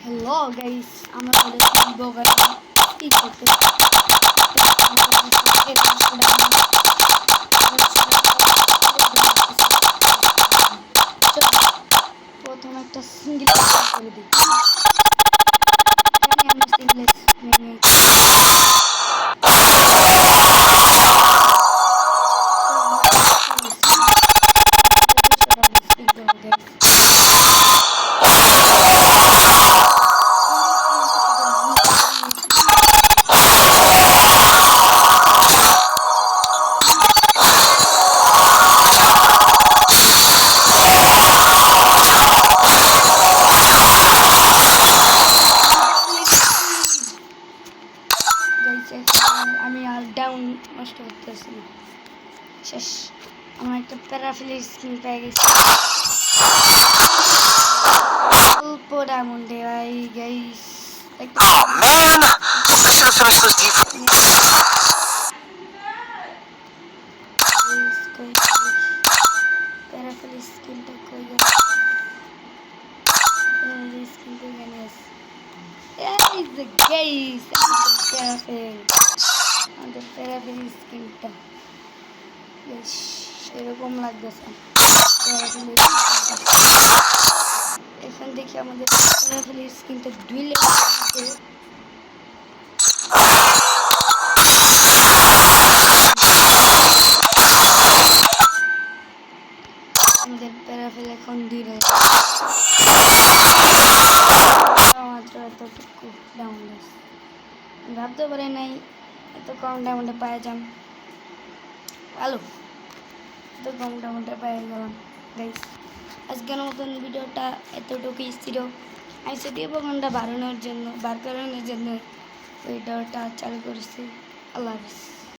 Hello guys, আমরা বলেছি বগার কি করতে প্রথম একটা সিঙ্গেল করে দিই। আমরা সিঙ্গেল আমি আর ডাউন নষ্ট করতেছি না। শেষ, আমার একটা প্যারাফিলের স্কিন পেয়ে গেছি অল্প ডায়মন্ডে। ভাই গাইস প্যারাফিলের স্কিনটা কই গেছে? স্কিনটা এখানে আছে। এই যে গাইস আমাদের প্যারাফিল স্কিনটা বেশ এরকম লাগতেছে। এখান থেকে আমাদের প্যারাফিল স্কিনটা 2 লেভেল আছে। আমাদের প্যারাফিল এখন 2 লেভেল মাত্র এতটুকু ডাউন আছে। ভাবতে পারি নাই এত কম ডায়মন্ডে পায়ে যান। ভালো, এত কম ডায়মন্ডে পেয়ে গেলাম গাইস। আজকের মতন ভিডিওটা এতটুকুই ছিল। আমি সেটিও প্রোগ্রামটা বার করানোর জন্য ভিডিওটা চালু করেছি। আল্লাহ হাফিজ।